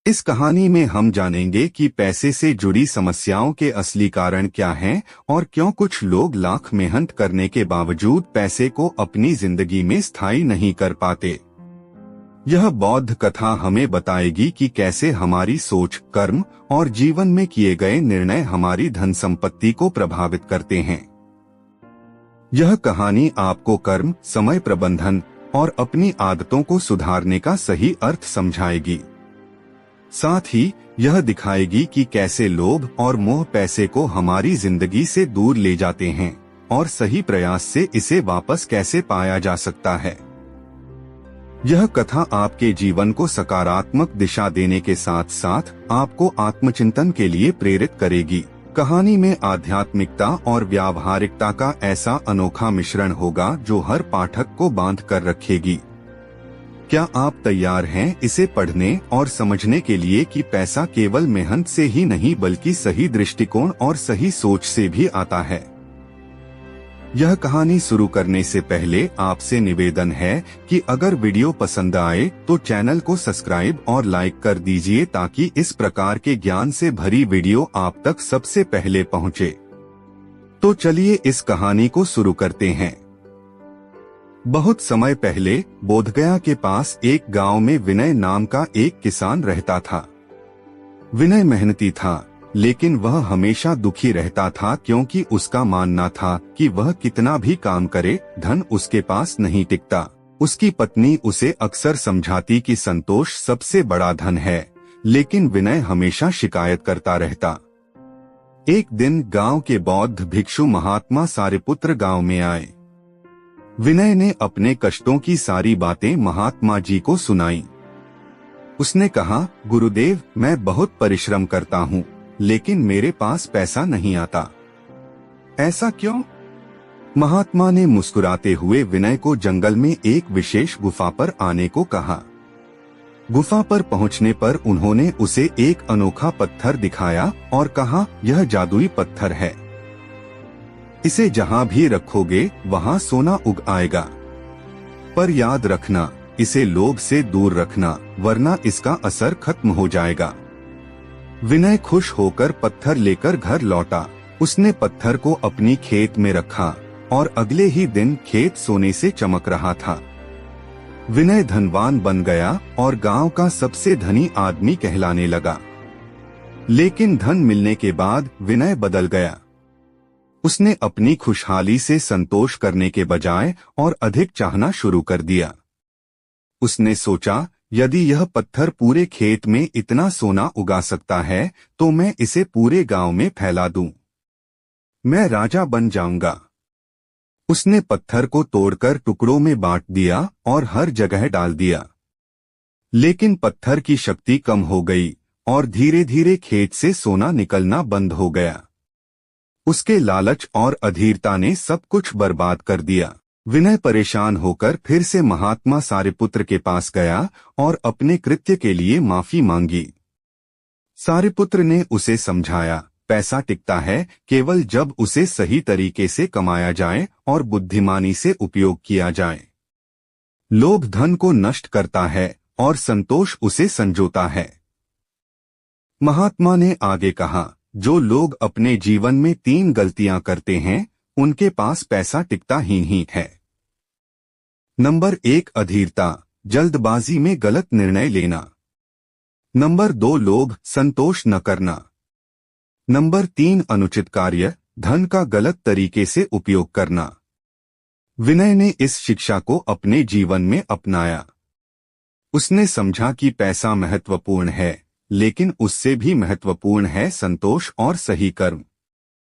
इस कहानी में हम जानेंगे कि पैसे से जुड़ी समस्याओं के असली कारण क्या हैं और क्यों कुछ लोग लाख मेहनत करने के बावजूद पैसे को अपनी जिंदगी में स्थायी नहीं कर पाते। यह बौद्ध कथा हमें बताएगी कि कैसे हमारी सोच, कर्म और जीवन में किए गए निर्णय हमारी धन संपत्ति को प्रभावित करते हैं। यह कहानी आपको कर्म, समय प्रबंधन और अपनी आदतों को सुधारने का सही अर्थ समझाएगी। साथ ही यह दिखाएगी कि कैसे लोभ और मोह पैसे को हमारी जिंदगी से दूर ले जाते हैं और सही प्रयास से इसे वापस कैसे पाया जा सकता है। यह कथा आपके जीवन को सकारात्मक दिशा देने के साथ साथ आपको आत्मचिंतन के लिए प्रेरित करेगी। कहानी में आध्यात्मिकता और व्यावहारिकता का ऐसा अनोखा मिश्रण होगा जो हर पाठक को बांध कर रखेगी। क्या आप तैयार हैं इसे पढ़ने और समझने के लिए कि पैसा केवल मेहनत से ही नहीं बल्कि सही दृष्टिकोण और सही सोच से भी आता है। यह कहानी शुरू करने से पहले आपसे निवेदन है कि अगर वीडियो पसंद आए तो चैनल को सब्सक्राइब और लाइक कर दीजिए ताकि इस प्रकार के ज्ञान से भरी वीडियो आप तक सबसे पहले पहुंचे। तो चलिए इस कहानी को शुरू करते हैं। बहुत समय पहले बोधगया के पास एक गांव में विनय नाम का एक किसान रहता था। विनय मेहनती था, लेकिन वह हमेशा दुखी रहता था क्योंकि उसका मानना था कि वह कितना भी काम करे धन उसके पास नहीं टिकता। उसकी पत्नी उसे अक्सर समझाती कि संतोष सबसे बड़ा धन है, लेकिन विनय हमेशा शिकायत करता रहता। एक दिन गांव के बौद्ध भिक्षु महात्मा सारिपुत्र गांव में आए। विनय ने अपने कष्टों की सारी बातें महात्मा जी को सुनाई। उसने कहा, गुरुदेव, मैं बहुत परिश्रम करता हूँ, लेकिन मेरे पास पैसा नहीं आता। ऐसा क्यों? महात्मा ने मुस्कुराते हुए विनय को जंगल में एक विशेष गुफा पर आने को कहा। गुफा पर पहुँचने पर उन्होंने उसे एक अनोखा पत्थर दिखाया और कहा, यह जादुई पत्थर है। इसे जहाँ भी रखोगे वहाँ सोना उग आएगा। पर याद रखना, इसे लोभ से दूर रखना, वरना इसका असर खत्म हो जाएगा। विनय खुश होकर पत्थर लेकर घर लौटा। उसने पत्थर को अपनी खेत में रखा और अगले ही दिन खेत सोने से चमक रहा था। विनय धनवान बन गया और गांव का सबसे धनी आदमी कहलाने लगा। लेकिन धन मिलने के बाद विनय बदल गया। उसने अपनी खुशहाली से संतोष करने के बजाय और अधिक चाहना शुरू कर दिया। उसने सोचा, यदि यह पत्थर पूरे खेत में इतना सोना उगा सकता है तो मैं इसे पूरे गांव में फैला दूं। मैं राजा बन जाऊंगा। उसने पत्थर को तोड़कर टुकड़ों में बांट दिया और हर जगह डाल दिया। लेकिन पत्थर की शक्ति कम हो गई और धीरे धीरे खेत से सोना निकलना बंद हो गया। उसके लालच और अधीरता ने सब कुछ बर्बाद कर दिया। विनय परेशान होकर फिर से महात्मा सारिपुत्र के पास गया और अपने कृत्य के लिए माफी मांगी। सारिपुत्र ने उसे समझाया, पैसा टिकता है केवल जब उसे सही तरीके से कमाया जाए और बुद्धिमानी से उपयोग किया जाए। लोभ धन को नष्ट करता है और संतोष उसे संजोता है। महात्मा ने आगे कहा, जो लोग अपने जीवन में 3 गलतियां करते हैं उनके पास पैसा टिकता ही नहीं है। नंबर 1, अधीरता, जल्दबाजी में गलत निर्णय लेना। नंबर 2, लोभ, संतोष न करना। नंबर 3, अनुचित कार्य, धन का गलत तरीके से उपयोग करना। विनय ने इस शिक्षा को अपने जीवन में अपनाया। उसने समझा कि पैसा महत्वपूर्ण है, लेकिन उससे भी महत्वपूर्ण है संतोष और सही कर्म।